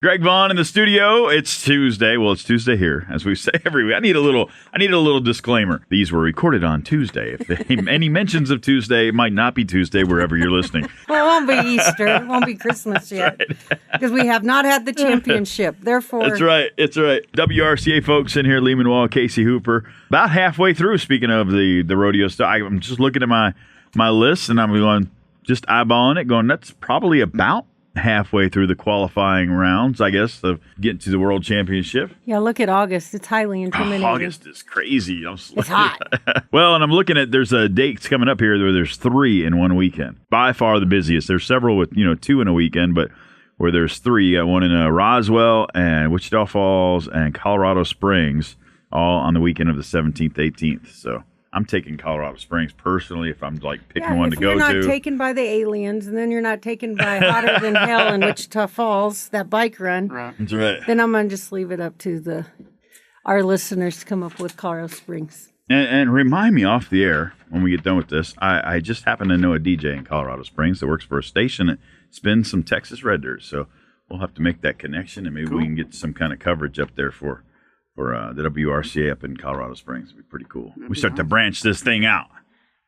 Greg Vaughn in the studio. It's Tuesday. Well, it's Tuesday here, as we say every week. I need a little disclaimer. These were recorded on Tuesday. If any mentions of Tuesday, it might not be Tuesday wherever you're listening. Well, it won't be Easter. It won't be Christmas yet. Because we have not had the championship. Therefore, It's right. WRCA folks in here, Lehman Wall, Casey Hooper. About halfway through, speaking of the rodeo stuff, I'm just looking at my list, and I'm going, just eyeballing it, going, that's probably about halfway through the qualifying rounds, I guess, of getting to the World Championship. yeah, look at August. It's highly intimidating. August is crazy. It's hot. Well, and I'm looking at, there's a dates coming up here where there's 3 in one weekend. By far the busiest. There's several with, 2 in a weekend, but where there's 3, you got one in Roswell and Wichita Falls and Colorado Springs, all on the weekend of the 17th, 18th. So I'm taking Colorado Springs personally if I'm picking one to go to. If you're not taken by the aliens, and then you're not taken by Hotter Than Hell in Wichita Falls, that bike run. Right. That's right. Then I'm going to just leave it up to our listeners to come up with Colorado Springs. And remind me off the air when we get done with this, I just happen to know a DJ in Colorado Springs that works for a station that spins some Texas Red Dirt. So we'll have to make that connection, and maybe we can get some kind of coverage up there for the WRCA up in Colorado Springs. It'd be pretty cool. We start to branch this thing out.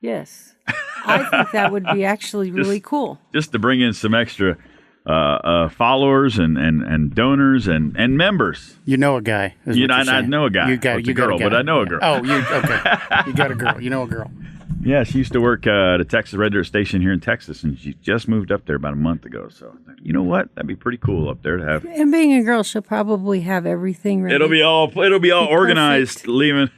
Yes. I think that would be actually really cool. Just to bring in some extra followers and donors and members. You know a guy. I know a guy. You got a girl. But I know a girl. Oh, okay. You got a girl. You know a girl. Yeah, she used to work at a Texas Red Dirt station here in Texas, and she just moved up there about a month ago. So, you know what? That'd be pretty cool up there to have. And being a girl, she'll probably have everything ready. It'll be all organized, Lehman.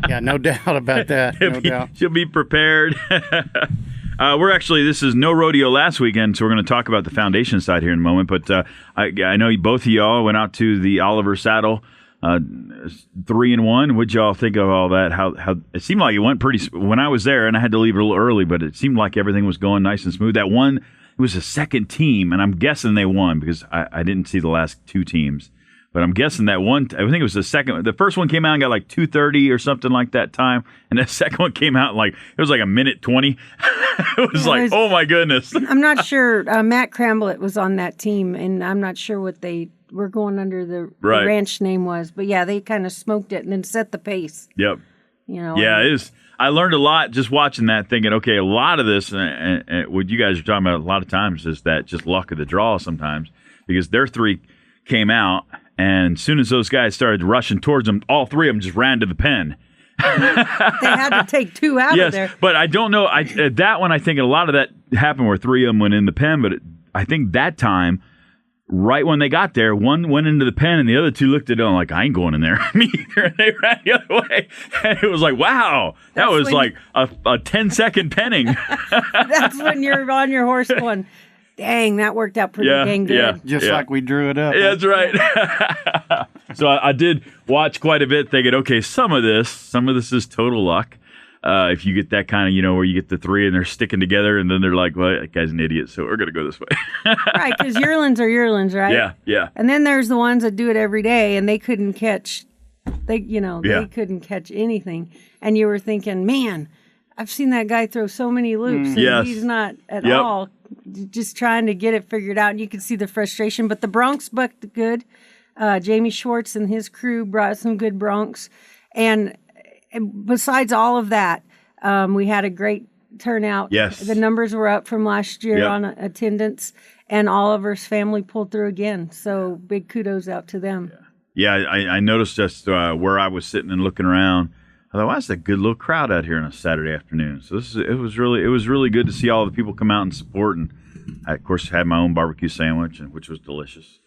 Yeah, no doubt about that. No doubt. She'll be prepared. This is no rodeo last weekend, so we're going to talk about the foundation side here in a moment. But I know both of y'all went out to the Oliver Saddle 3-1. What'd y'all think of all that? How it seemed like it went pretty. When I was there, and I had to leave a little early, but it seemed like everything was going nice and smooth. That one, it was a second team, and I'm guessing they won because I didn't see the last 2 teams. But I'm guessing that one, I think it was the second. The first one came out and got 2:30 or something like that time. And the second one came out it was like a minute 20. It was oh my goodness. I'm not sure. Matt Cramblett was on that team, and I'm not sure what they were going under the ranch name was. But yeah, they kind of smoked it and then set the pace. Yep. Yeah, it is. I learned a lot just watching that, thinking, okay, a lot of this, and what you guys are talking about a lot of times is that just luck of the draw sometimes, because their 3 came out. And as soon as those guys started rushing towards them, all 3 of them just ran to the pen. They had to take 2 out of there. Yes, but I don't know. That one, I think a lot of that happened where 3 of them went in the pen. But I think that time, right when they got there, one went into the pen and the other 2 looked at them like, I ain't going in there. Me either. And they ran the other way. And it was wow, that was a 10-second penning. That's when you're on your horse going, dang, that worked out pretty dang good. Yeah, Just like we drew it up. Yeah, that's right. So I did watch quite a bit thinking, okay, some of this is total luck. If you get that kind of, where you get the 3 and they're sticking together and then they're like, well, that guy's an idiot, so we're going to go this way. Right, because yearlings are yearlings, right? Yeah. And then there's the ones that do it every day and they couldn't catch, they couldn't catch anything. And you were thinking, man, I've seen that guy throw so many loops and he's not at all just trying to get it figured out. And you can see the frustration, but the broncs bucked good. Jamie Schwartz and his crew brought some good broncs. And besides all of that, we had a great turnout. Yes. The numbers were up from last year on attendance, and Oliver's family pulled through again. So big kudos out to them. Yeah, I noticed just where I was sitting and looking around. I thought, wow, that's a good little crowd out here on a Saturday afternoon. So it was really good to see all the people come out and support. And I, of course, had my own barbecue sandwich, which was delicious.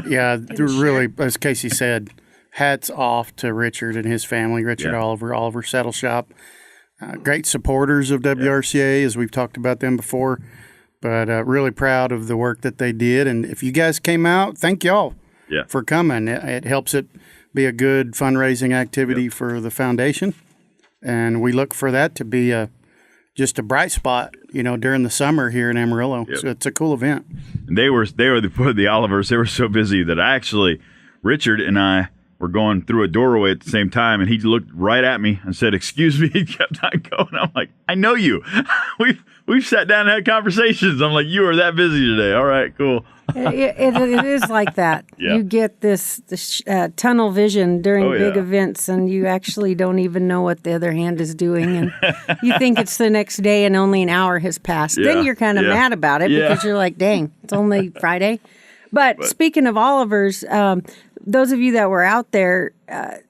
Yeah, really, as Casey said, hats off to Richard and his family, Richard Oliver Saddle Shop. Great supporters of WRCA, as we've talked about them before, but really proud of the work that they did. And if you guys came out, thank y'all for coming. It helps it be a good fundraising activity for the foundation, and we look for that to be just a bright spot, during the summer here in Amarillo. Yep. So it's a cool event. And they were the Olivers. They were so busy that Richard and I were going through a doorway at the same time, and he looked right at me and said, "Excuse me." He kept on going. I'm like, "I know you. we've sat down and had conversations. I'm like, you are that busy today. All right, cool. It is like that. Yeah. You get this tunnel vision during big events, and you actually don't even know what the other hand is doing, and you think it's the next day, and only an hour has passed. Yeah. Then you're kind of mad about it because you're like, "Dang, it's only Friday." But speaking of Oliver's, those of you that were out there,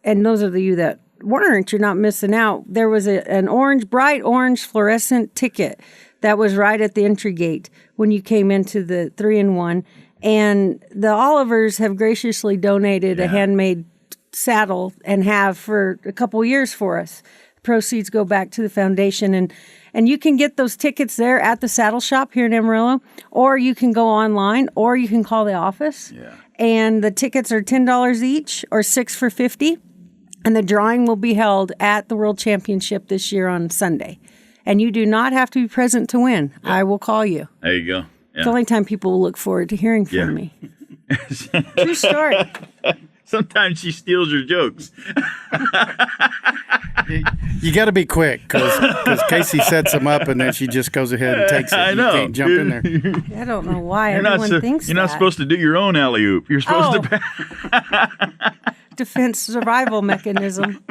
and those of you that weren't, you're not missing out. There was an bright orange fluorescent ticket that was right at the entry gate when you came into the 3-in-1. And the Olivers have graciously donated a handmade saddle and have for a couple years for us. Proceeds go back to the foundation. And you can get those tickets there at the saddle shop here in Amarillo, or you can go online, or you can call the office. Yeah. And the tickets are $10 each, or $6 for $50. And the drawing will be held at the World Championship this year on Sunday. And you do not have to be present to win. Yeah. I will call you. There you go. Yeah. It's the only time people will look forward to hearing from me. True story. Sometimes she steals your jokes. You got to be quick because Casey sets them up and then she just goes ahead and takes it. I know. You can't jump in there. I don't know why everyone thinks you're not supposed to do your own alley-oop. You're supposed to... Defense survival mechanism.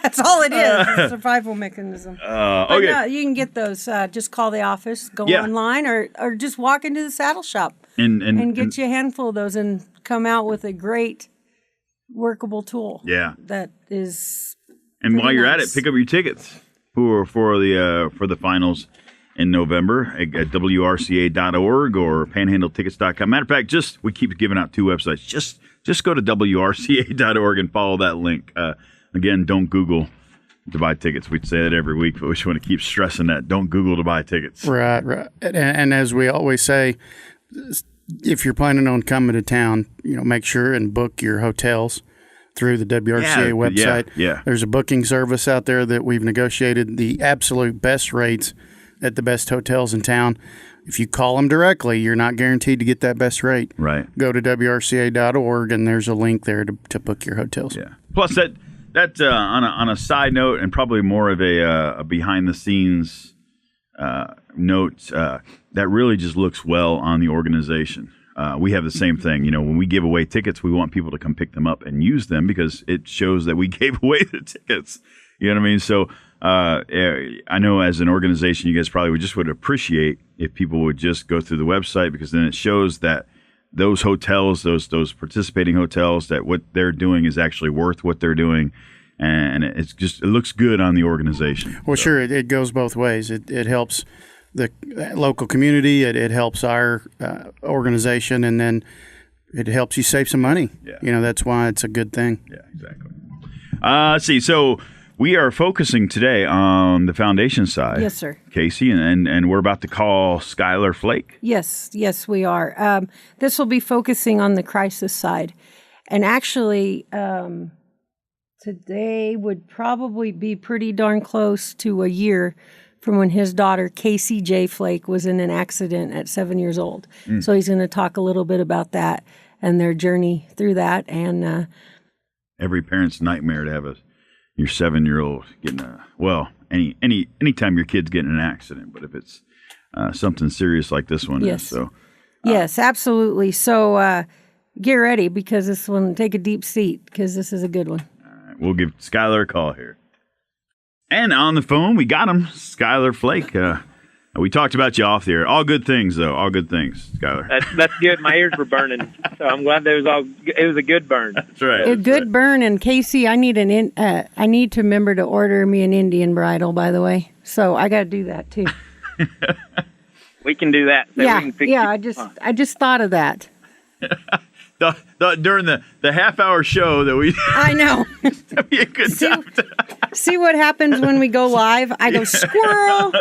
That's all it is. It's a survival mechanism. Okay. No, you can get those. Just call the office, go online, or just walk into the saddle shop and get you a handful of those and come out with a great workable tool. Yeah. That is. And while you're at it, pick up your tickets for the finals in November at WRCA.org or panhandletickets.com. Matter of fact, we keep giving out 2 websites. Just go to WRCA.org and follow that link. Again, don't Google to buy tickets. We say that every week, but we just want to keep stressing that. Don't Google to buy tickets. Right. And as we always say, if you're planning on coming to town, make sure and book your hotels through the WRCA website. Yeah. There's a booking service out there that we've negotiated the absolute best rates at the best hotels in town. If you call them directly, you're not guaranteed to get that best rate. Right. Go to WRCA.org, and there's a link there to book your hotels. Yeah. Plus, that on a side note, and probably more of a behind the scenes note, that really just looks well on the organization. We have the same thing. When we give away tickets, we want people to come pick them up and use them because it shows that we gave away the tickets. You know what I mean? So I know as an organization, you guys probably would appreciate if people would just go through the website, because then it shows that those hotels, those participating hotels, that what they're doing is actually worth what they're doing. And it looks good on the organization. Well, sure, it goes both ways. It helps the local community. It helps our organization, and then it helps you save some money. Yeah. That's why it's a good thing. Yeah, exactly. Let's see. So we are focusing today on the foundation side. Yes, sir. Casey, and we're about to call Skyler Flake. Yes, we are. This will be focusing on the crisis side. And actually, today would probably be pretty darn close to a year from when his daughter, Casey Jay Flake, was in an accident at 7 years old. So he's going to talk a little bit about that and their journey through that. And every parent's nightmare to have your 7-year-old getting anytime your kid's getting in an accident, but if it's something serious like this one yes. is. So yes, absolutely. So get ready, because this one, take a deep seat, because this is a good one. All right, we'll give Skyler a call here. And on the phone, we got him, Skyler Flake. We talked about you off the air. All good things, though. All good things, Skyler. That's good. My ears were burning, so I'm glad it was a good burn. That's right. A good burn. And Casey, I need to remember to order me an Indian bridle, by the way. So I got to do that too. We can do that. So I just thought of that. During the half-hour show that we... I know. That'd be a good time. See what happens when we go live? I go squirrel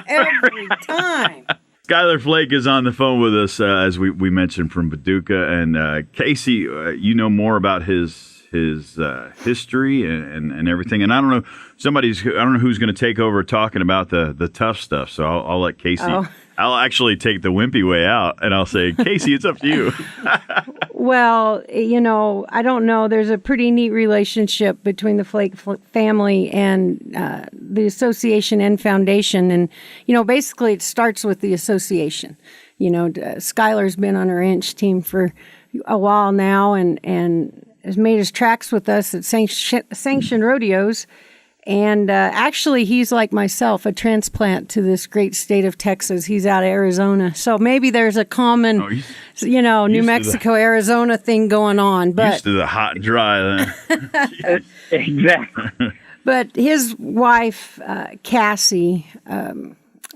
every time. Skyler Flake is on the phone with us, as we mentioned, from Paducah. And Casey, you know more about his his history and everything. And I don't know who's going to take over talking about the tough stuff. So I'll let Casey. Oh. I'll actually take the wimpy way out, and I'll say, Casey, it's up to you. Well, I don't know. There's a pretty neat relationship between the Flake family and the association and foundation. And, basically it starts with the association. Skyler's been on our inch team for a while now and has made his tracks with us at sanctioned rodeos. And actually, he's like myself, a transplant to this great state of Texas. He's out of Arizona. So maybe there's a common, New Mexico, Arizona thing going on. But used to the hot and dry then. Exactly. But his wife, Cassie,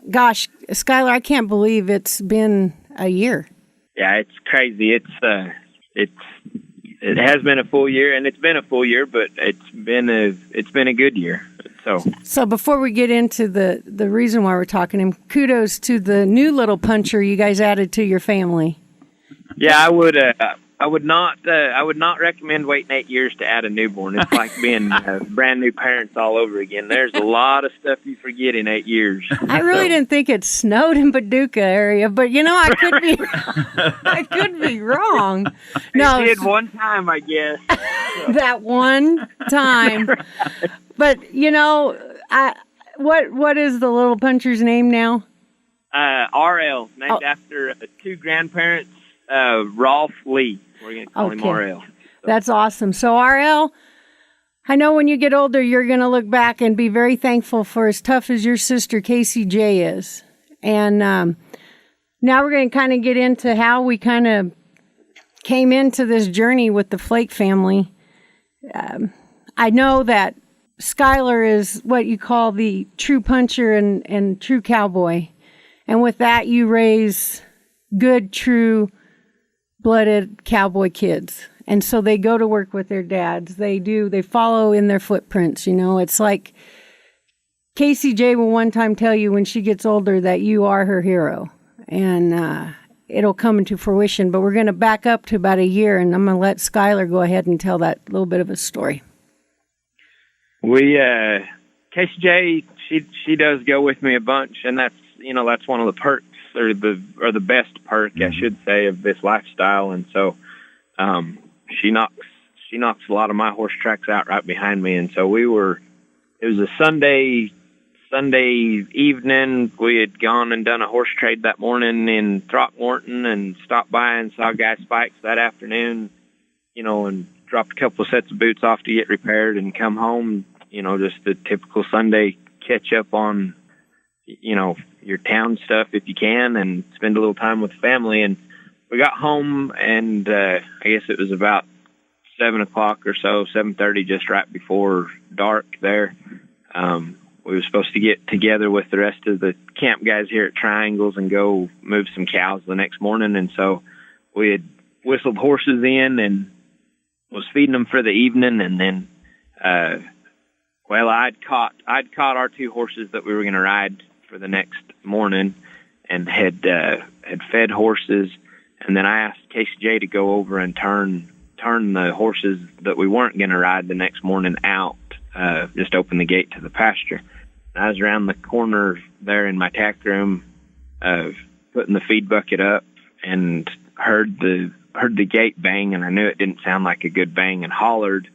gosh, Skyler, I can't believe it's been a year. Yeah, it's crazy. It has been a full year, and it's been a full year, but it's been a good year. So before we get into the reason why we're talking to him, kudos to the new little puncher you guys added to your family. Yeah, I would not recommend waiting 8 years to add a newborn. It's like being brand new parents all over again. There's a lot of stuff you forget in 8 years. I really didn't think it snowed in Paducah area, but I could be wrong. No, it did one time, I guess. That one time. But what is the little puncher's name now? RL, named after two grandparents. Rolf Lee. We're going to call him RL. So. That's awesome. So RL, I know when you get older, you're going to look back and be very thankful for as tough as your sister Casey Jay is. And now we're going to kind of get into how we kind of came into this journey with the Flake family. I know that Skyler is what you call the true puncher and true cowboy. And with that, you raise good, true blooded cowboy kids. And so they go to work with their dads. They follow in their footprints. It's like Casey Jay will one time tell you when she gets older that you are her hero, and it'll come into fruition. But we're going to back up to about a year, and I'm going to let Skyler go ahead and tell that little bit of a story. Casey Jay, she does go with me a bunch, and that's one of the perks. Or the best perk, I should say, of this lifestyle. And so she knocks a lot of my horse tracks out right behind me. And so it was a Sunday evening. We had gone and done a horse trade that morning in Throckmorton and stopped by and saw Guy Spikes that afternoon, and dropped a couple of sets of boots off to get repaired and come home, just the typical Sunday catch up on, your town stuff if you can, and spend a little time with the family. And we got home, and I guess it was about 7 o'clock or so, 7:30, just right before dark there. We were supposed to get together with the rest of the camp guys here at Triangles and go move some cows the next morning. And so we had whistled horses in and was feeding them for the evening. And then, I'd caught our two horses that we were going to ride for the next morning, and had fed horses. And then I asked Casey Jay to go over and turn the horses that we weren't going to ride the next morning out, just open the gate to the pasture. And I was around the corner there in my tack room, putting the feed bucket up, and heard the gate bang, and I knew it didn't sound like a good bang, and hollered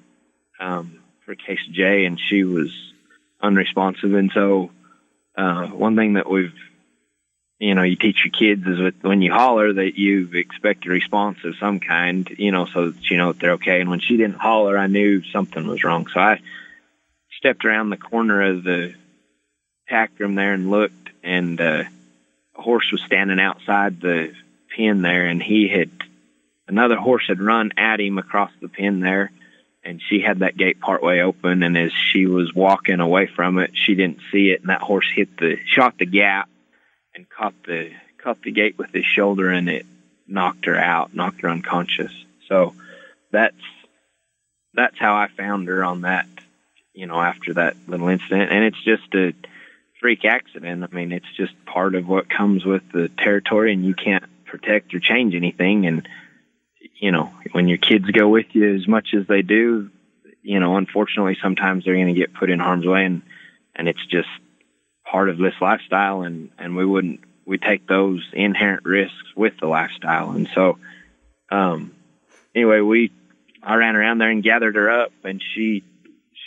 for Casey Jay, and she was unresponsive. And so one thing that you teach your kids is when you holler that you expect a response of some kind, so that that they're okay. And when she didn't holler, I knew something was wrong. So I stepped around the corner of the tack room there and looked, and a horse was standing outside the pen there, and another horse had run at him across the pen there. And she had that gate partway open, and as she was walking away from it, she didn't see it, and that horse shot the gap and caught the gate with his shoulder, and it knocked her unconscious. So that's how I found her on that, after that little incident. And it's just a freak accident. I mean, it's just part of what comes with the territory, and you can't protect or change anything. And when your kids go with you as much as they do, unfortunately, sometimes they're going to get put in harm's way, and it's just part of this lifestyle, and we take those inherent risks with the lifestyle. And so, anyway, I ran around there and gathered her up, and she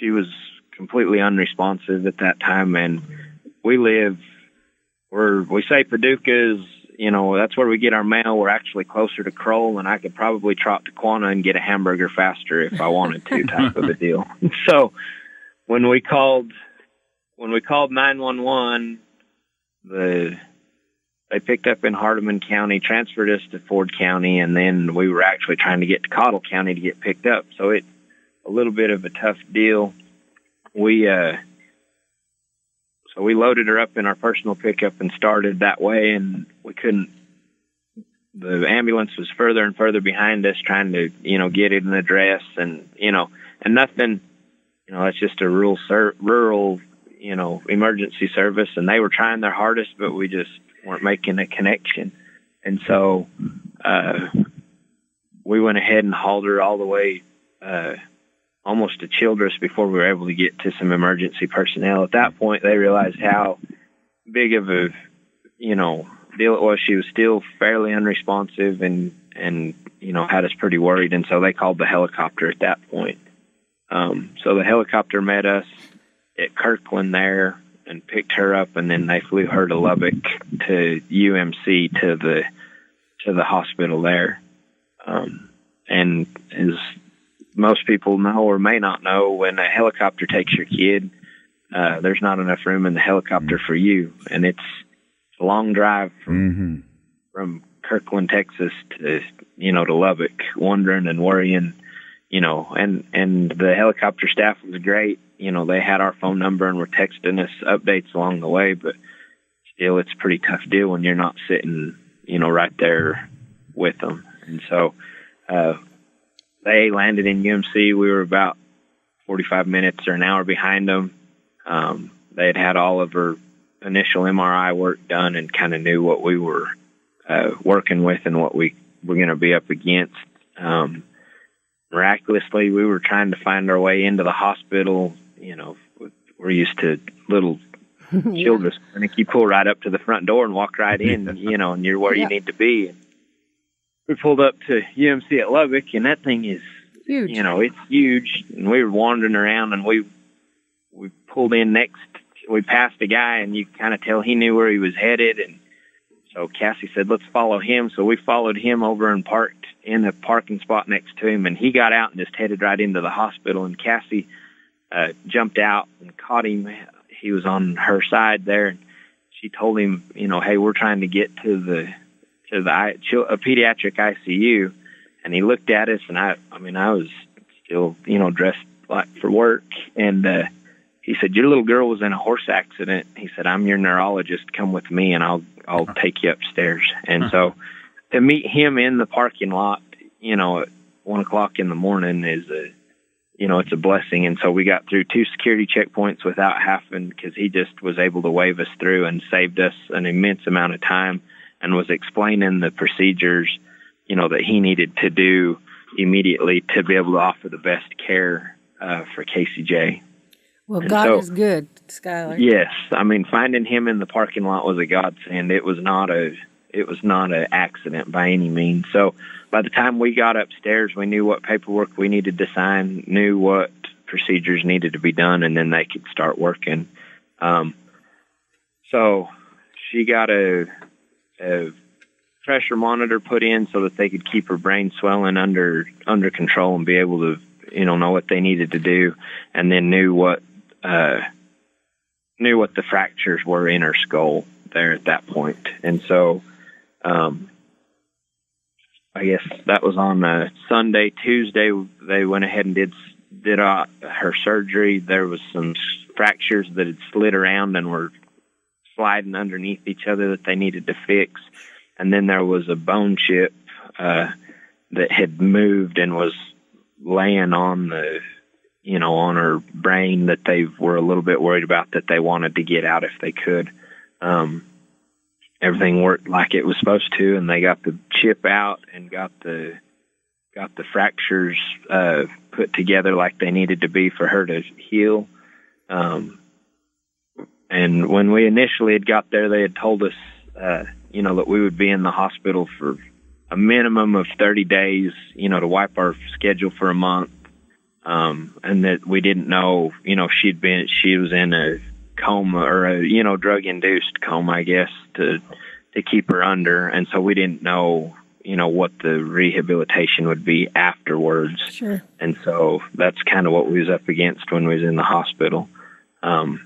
was completely unresponsive at that time. And we say Paducah is, that's where we get our mail. We're actually closer to Kroll, and I could probably trot to Quanah and get a hamburger faster if I wanted to, type of a deal. So when we called 911, they picked up in Hardeman County, transferred us to Ford County, and then we were actually trying to get to Cottle County to get picked up. So it's a little bit of a tough deal. So we loaded her up in our personal pickup and started that way, and we couldn't. The ambulance was further and further behind us, trying to, get it in the dress, and nothing. It's just a rural, emergency service, and they were trying their hardest, but we just weren't making a connection. And so we went ahead and hauled her all the way almost to Childress before we were able to get to some emergency personnel. At that point, they realized how big of a, deal it was. She was still fairly unresponsive and had us pretty worried. And so they called the helicopter at that point. So the helicopter met us at Kirkland there and picked her up, and then they flew her to Lubbock to UMC to the hospital there. And as most people know or may not know, when a helicopter takes your kid, there's not enough room in the helicopter for you, and it's a long drive from Kirkland, Texas to to Lubbock, wondering and worrying, and the helicopter staff was great. They had our phone number and were texting us updates along the way, but still it's a pretty tough deal when you're not sitting, right there with them. And so they landed in UMC. We were about 45 minutes or an hour behind them. They had all of her initial MRI work done and kind of knew what we were working with and what we were going to be up against. Miraculously, we were trying to find our way into the hospital. We're used to little children's clinic. You pull right up to the front door and walk right in, and you're where you need to be. We pulled up to UMC at Lubbock, and that thing is huge. It's huge. And we were wandering around, and we pulled in next. We passed a guy, and you kind of tell he knew where he was headed. And so Cassie said, "Let's follow him." So we followed him over and parked in a parking spot next to him, and he got out and just headed right into the hospital. And Cassie jumped out and caught him. He was on her side there, and she told him, "Hey, we're trying to get to a pediatric ICU." And he looked at us, and I was still, dressed like for work, and he said, "Your little girl was in a horse accident." He said, "I'm your neurologist. Come with me, and I'll take you upstairs." And so to meet him in the parking lot, at 1:00 in the morning is it's a blessing. And so we got through 2 security checkpoints without having, because he just was able to wave us through and saved us an immense amount of time and was explaining the procedures, that he needed to do immediately to be able to offer the best care for Casey Jay. Well, God is good, Skyler. Yes. Finding him in the parking lot was a godsend. It was not an accident by any means. So by the time we got upstairs, we knew what paperwork we needed to sign, knew what procedures needed to be done, and then they could start working. So she got a pressure monitor put in so that they could keep her brain swelling under control and be able to, know what they needed to do, and then knew what the fractures were in her skull there at that point. And so I guess that was on a Sunday. Tuesday, they went ahead and did her surgery. There was some fractures that had slid around and were sliding underneath each other that they needed to fix. And then there was a bone chip that had moved and was laying on on her brain that they were a little bit worried about, that they wanted to get out if they could. Everything worked like it was supposed to, and they got the chip out and got the the fractures put together like they needed to be for her to heal. And when we initially had got there, they had told us, that we would be in the hospital for a minimum of 30 days, to wipe our schedule for a month. And that we didn't know, she was in a coma or a, drug-induced coma, I guess, to keep her under. And so we didn't know, what the rehabilitation would be afterwards. Sure. And so that's kind of what we was up against when we was in the hospital. So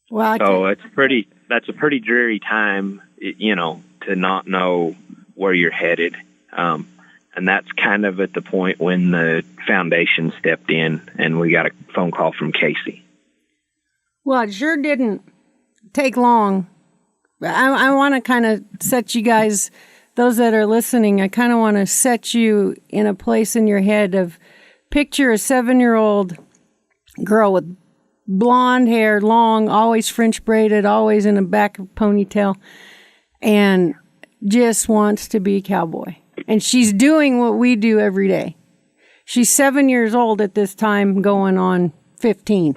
that's a pretty dreary time, to not know where you're headed. And that's kind of at the point when the foundation stepped in and we got a phone call from Casey. Well, it sure didn't take long. I want to kind of set you guys, those that are listening, I kind of want to set you in a place in your head of picture a 7-year-old girl with blonde hair, long, always French braided, always in a back ponytail, and just wants to be a cowboy. And she's doing what we do every day. She's 7 years old at this time, going on 15.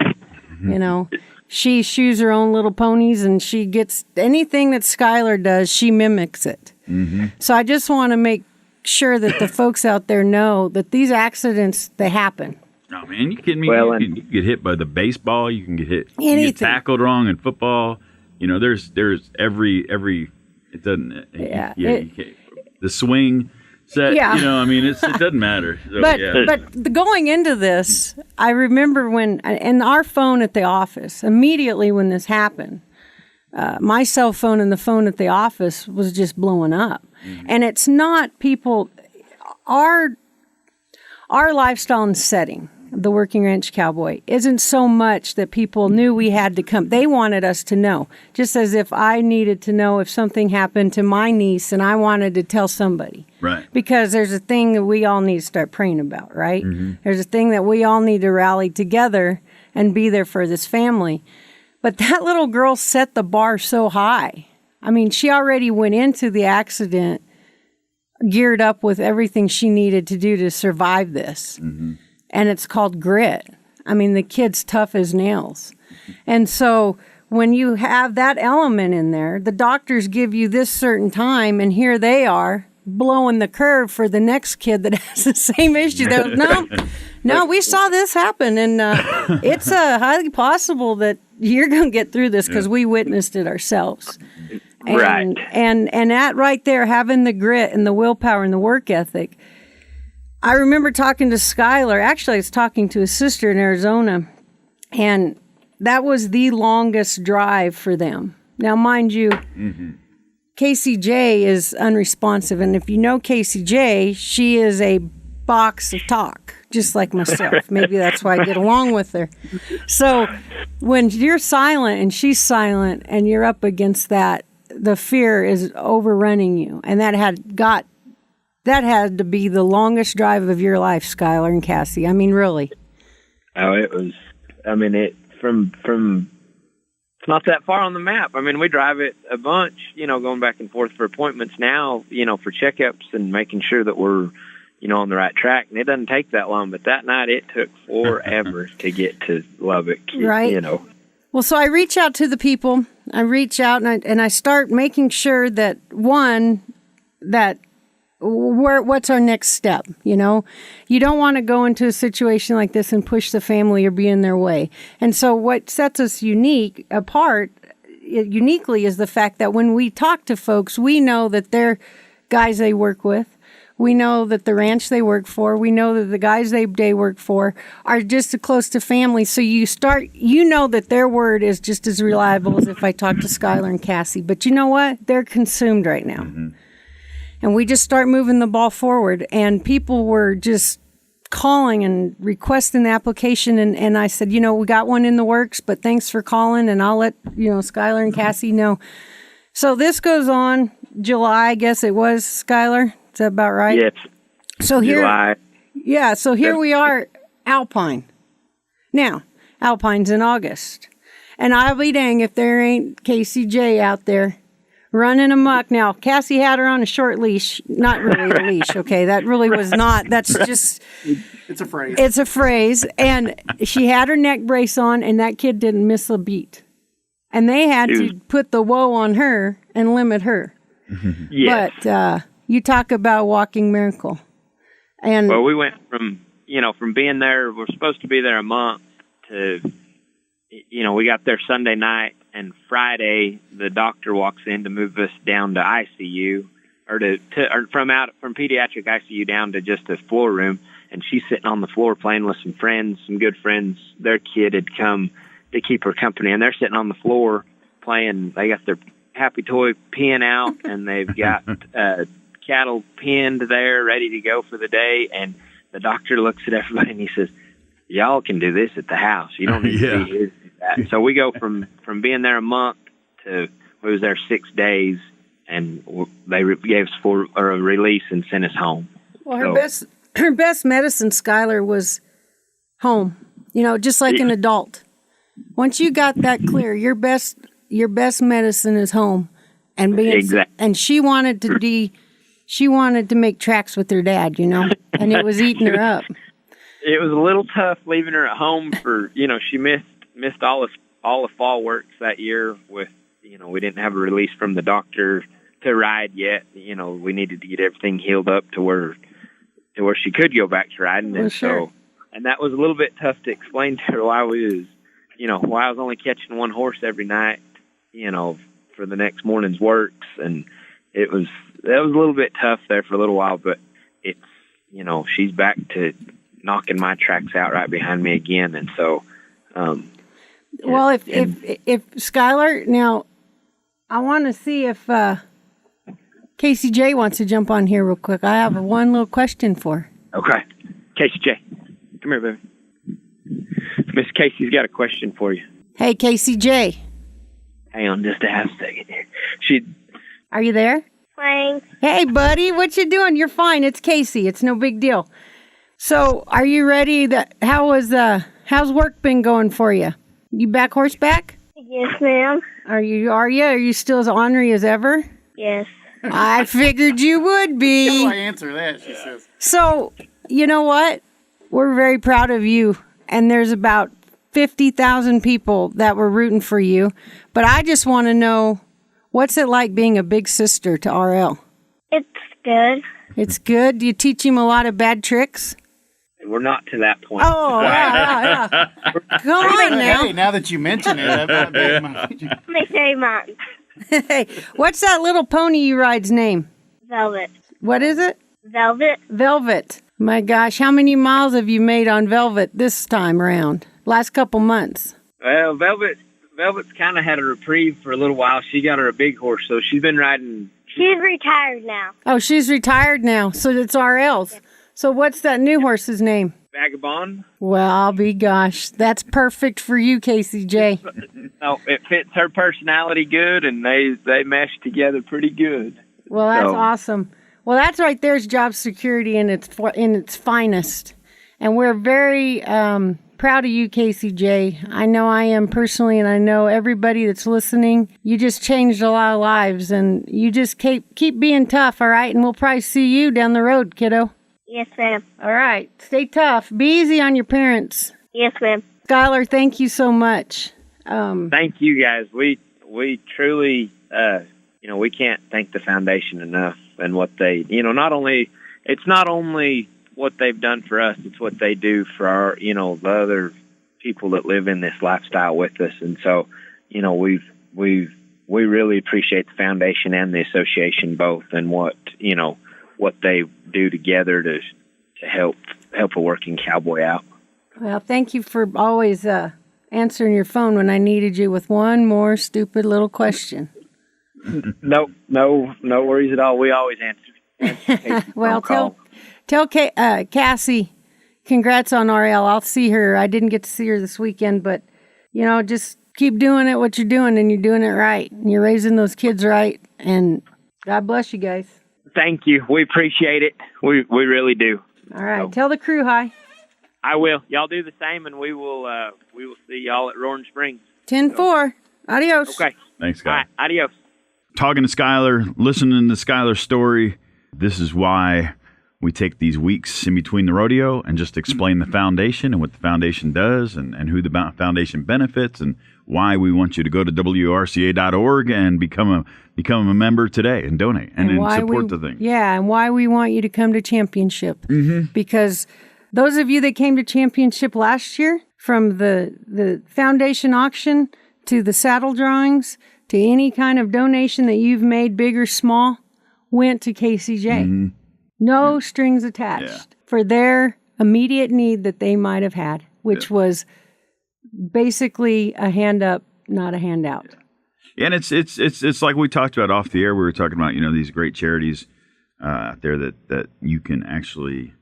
She shoes her own little ponies, and she gets anything that Skyler does, she mimics it. Mm-hmm. So I just want to make sure that the folks out there know that these accidents, they happen. Oh man, you kidding me? Well, you can get hit by the baseball. You can get hit. Anything. You get tackled wrong in football. There's every. It doesn't. Yeah. You can't, the swing set. Yeah. It doesn't matter. So, but going into this, I remember when, and our phone at the office, immediately when this happened, my cell phone and the phone at the office was just blowing up. Mm-hmm. And it's not people, our lifestyle and setting, the Working Ranch Cowboy, isn't so much that people knew we had to come. They wanted us to know, just as if I needed to know if something happened to my niece and I wanted to tell somebody. Right. Because there's a thing that we all need to start praying about, right? Mm-hmm. There's a thing that we all need to rally together and be there for this family. But that little girl set the bar so high. She already went into the accident geared up with everything she needed to do to survive this. Mm-hmm. And it's called grit. The kid's tough as nails. And so when you have that element in there, the doctors give you this certain time, and here they are blowing the curve for the next kid that has the same issue. No, we saw this happen, and it's highly possible that you're going to get through this because we witnessed it ourselves. Right. And that right there, having the grit and the willpower and the work ethic. I remember talking to Skyler. Actually, I was talking to his sister in Arizona, and that was the longest drive for them. Now, mind you, Casey Jay is unresponsive, and if you know Casey Jay, she is a box of talk, just like myself. Maybe that's why I get along with her. So when you're silent and she's silent and you're up against that, the fear is overrunning you, and that had to be the longest drive of your life, Skyler and Cassie. Really. Oh, it was. From it's not that far on the map. We drive it a bunch. Going back and forth for appointments now. For checkups and making sure that we're, on the right track. And it doesn't take that long. But that night it took forever to get to Lubbock. Right. Well, so I reach out to the people. I reach out and I start making sure that what's our next step? You don't want to go into a situation like this and push the family or be in their way. And so what sets us uniquely is the fact that when we talk to folks, we know that they're guys they work with. We know that the ranch they work for, we know that the guys they work for are just as close to family. So you know that their word is just as reliable as if I talk to Skyler and Cassie. But you know what? They're consumed right now. Mm-hmm. And we just start moving the ball forward. And people were just calling and requesting the application. And I said, we got one in the works, but thanks for calling. And I'll let, Skyler and Cassie know. So this goes on July, I guess it was, Skyler. Is that about right? Yes. So here, July. Yeah. So here we are, Alpine. Now, Alpine's in August. And I'll be dang if there ain't Casey Jay out there running amok. Now, Cassie had her on a short leash. Not really a leash, okay? That really was not. That's just... It's a phrase. It's a phrase. And she had her neck brace on, and that kid didn't miss a beat. And they had to put the whoa on her and limit her. Yes. But you talk about walking miracle. And well, we went from being there, we're supposed to be there a month, to, we got there Sunday night, and Friday the doctor walks in to move us down to ICU, or from pediatric ICU down to just a floor room, and she's sitting on the floor playing with some friends, some good friends. Their kid had come to keep her company, and they're sitting on the floor playing. They got their Happy Toy pin out, and they've got cattle pinned there, ready to go for the day. And the doctor looks at everybody and he says, "Y'all can do this at the house. You don't need to be here." So we go from being there a month to we was there 6 days, and they gave us a release and sent us home. Well, her best medicine, Skyler, was home. Just like an adult. Once you got that clear, your best medicine is home, and and she wanted to make tracks with her dad, and it was eating her up. It was a little tough leaving her at home for she missed all the fall works that year with we didn't have a release from the doctor to ride yet. We needed to get everything healed up to where she could go back to riding, and so that was a little bit tough to explain to her why I was only catching one horse every night, for the next morning's works. And that was a little bit tough there for a little while, but it's, she's back to knocking my tracks out right behind me again. And so, well, if Skyler, now I want to see if, Casey Jay wants to jump on here real quick. I have one little question for her. Okay. Casey Jay, come here, baby. Miss Casey's got a question for you. Hey, Casey Jay. Hang on just a half second here. Are you there? Fine. Hey, buddy, what you doing? You're fine. It's Casey. It's no big deal. So, are you ready? How's work been going for you? You back horseback? Yes, ma'am. Are you still as ornery as ever? Yes. I figured you would be. How do I answer that? She says. So, you know what? We're very proud of you. And there's about 50,000 people that were rooting for you. But I just want to know, what's it like being a big sister to RL? It's good. It's good? Do you teach him a lot of bad tricks? We're not to that point. Oh, yeah. Come on now. Hey, now that you mention it, that might be Let me say mine. Hey, what's that little pony you ride's name? Velvet. What is it? Velvet. Velvet. My gosh, how many miles have you made on Velvet this time around? Last couple months? Well, Velvet's kind of had a reprieve for a little while. She got her a big horse, so she's been riding. She's retired now. Oh, she's retired now, so it's RL's. Yeah. So what's that new horse's name? Vagabond. Well, I'll be gosh. That's perfect for you, Casey Jay. No, it fits her personality good, and they mesh together pretty good. Well, that's awesome. Well, that's right there's job security in its finest. And we're very proud of you, Casey Jay. I know I am personally, and I know everybody that's listening. You just changed a lot of lives, and you just keep being tough, all right? And we'll probably see you down the road, kiddo. Yes, ma'am. All right. Stay tough. Be easy on your parents. Yes, ma'am. Skyler, thank you so much. Thank you, guys. We truly, we can't thank the foundation enough, and what they, it's not only what they've done for us, it's what they do for our, the other people that live in this lifestyle with us. And so, we really appreciate the foundation and the association both, and what they do together to help a working cowboy out. Well, thank you for always answering your phone when I needed you with one more stupid little question. No worries at all. We always answer. Well, tell Cassie, congrats on RL. I'll see her. I didn't get to see her this weekend, but, just keep doing it what you're doing, and you're doing it right. And you're raising those kids right, and God bless you guys. Thank you. We appreciate it. We really do. All right. Tell the crew hi. I will. Y'all do the same, and we will see y'all at Roaring Springs. 10-4. Adios. Okay. Thanks, guys. All right. Adios. talking to Skyler, listening to Skyler's story. This is why we take these weeks in between the rodeo and just explain the foundation and what the foundation does and who the foundation benefits and why we want you to go to WRCA.org and become a member today and donate and support the thing. Yeah, and why we want you to come to championship. Because those of you that came to championship last year, from the foundation auction to the saddle drawings to any kind of donation that you've made, big or small, went to Casey Jay. No strings attached for their immediate need that they might have had, which was basically a hand up, not a handout. And it's like we talked about off the air. We were talking about, these great charities out there that you can actually,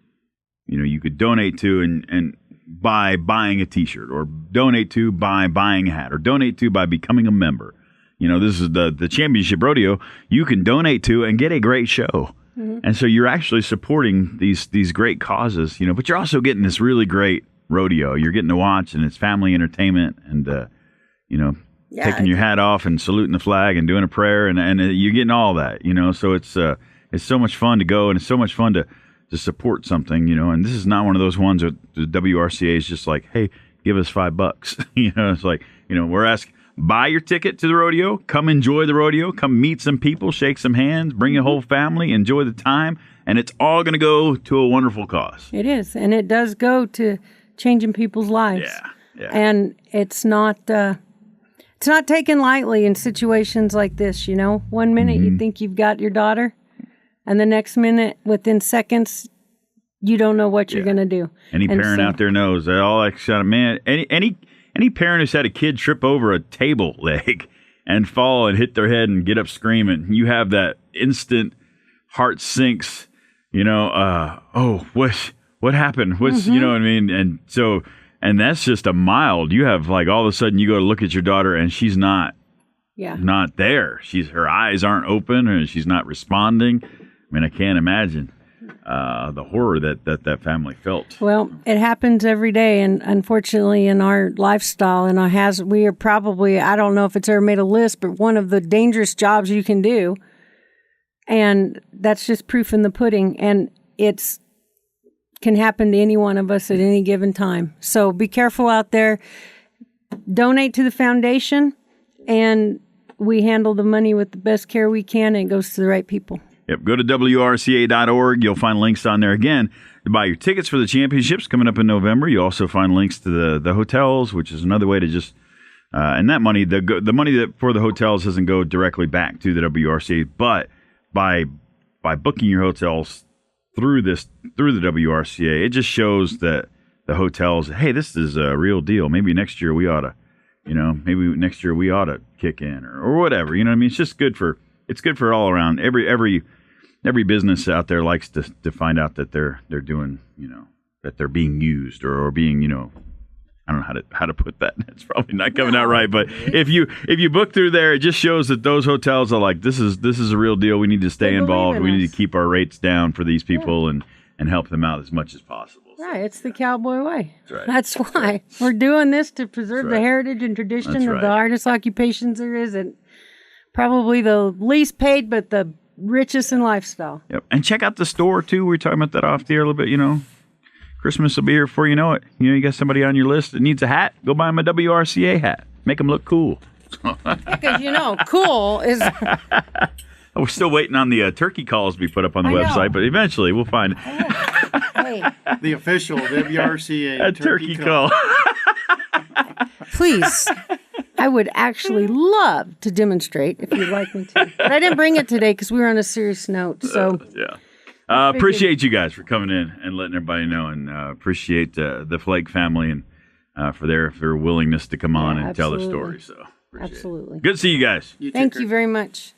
you could donate to and by buying a T-shirt, or donate to by buying a hat, or donate to by becoming a member. This is the championship rodeo. You can donate to and get a great show. And so you're actually supporting these great causes, but you're also getting this really great rodeo. You're getting to watch, and it's family entertainment, and taking your hat off and saluting the flag and doing a prayer, and you're getting all that, So it's so much fun to go, and it's so much fun to support something, and this is not one of those ones that the WRCA is just like, hey, give us $5. It's like, we're asking, buy your ticket to the rodeo, come enjoy the rodeo, come meet some people, shake some hands, bring your whole family, enjoy the time, and it's all going to go to a wonderful cause. It is, and it does go to changing people's lives. Yeah. And it's not taken lightly in situations like this, 1 minute you think you've got your daughter, and the next minute, within seconds, you don't know what you're going to do. Any parent out there knows that all that kind of, man, any parent who's had a kid trip over a table leg and fall and hit their head and get up screaming, you have that instant heart sinks, what happened? What's, you know what I mean? And so, and that's just a mild, you have like all of a sudden you go to look at your daughter and she's not there. Her eyes aren't open and she's not responding. I mean, I can't imagine the horror that family felt. Well, it happens every day, and unfortunately in our lifestyle, and we are probably, I don't know if it's ever made a list, but one of the dangerous jobs you can do, and that's just proof in the pudding, and can happen to any one of us at any given time. So be careful out there. Donate to the foundation, and we handle the money with the best care we can, and it goes to the right people. Yep, go to WRCA.org. You'll find links on there again to buy your tickets for the championships coming up in November. You'll also find links to the hotels, which is another way to just and that money, the money that for the hotels doesn't go directly back to the WRCA, but by booking your hotels through the WRCA, it just shows that the hotels, hey, this is a real deal. Maybe next year we ought to kick in or whatever. You know what I mean? It's just good for all around. Every business out there likes to find out that they're doing, that they're being used or being, I don't know how to put that. It's probably not coming out right, but if you book through there, it just shows that those hotels are like, this is a real deal. We need to stay involved. We need to keep our rates down for these people and help them out as much as possible. Right, it's the cowboy way. That's right. That's why we're doing this, to preserve the heritage and tradition of the hardest occupations there is, and probably the least paid, but the richest in lifestyle. Yep. And check out the store, too. We were talking about that off the air a little bit, Christmas will be here before you know it. You got somebody on your list that needs a hat. Go buy them a WRCA hat. Make them look cool. Because, cool is... We're still waiting on the turkey calls to be put up on the website, but eventually we'll find it. Hey. The official WRCA turkey call. Please. I would actually love to demonstrate if you'd like me to. But I didn't bring it today because we were on a serious note. So appreciate you guys for coming in and letting everybody know, and appreciate the Flake family and for their willingness to come on and tell their story. So absolutely. Good to see you guys. Thank you very much.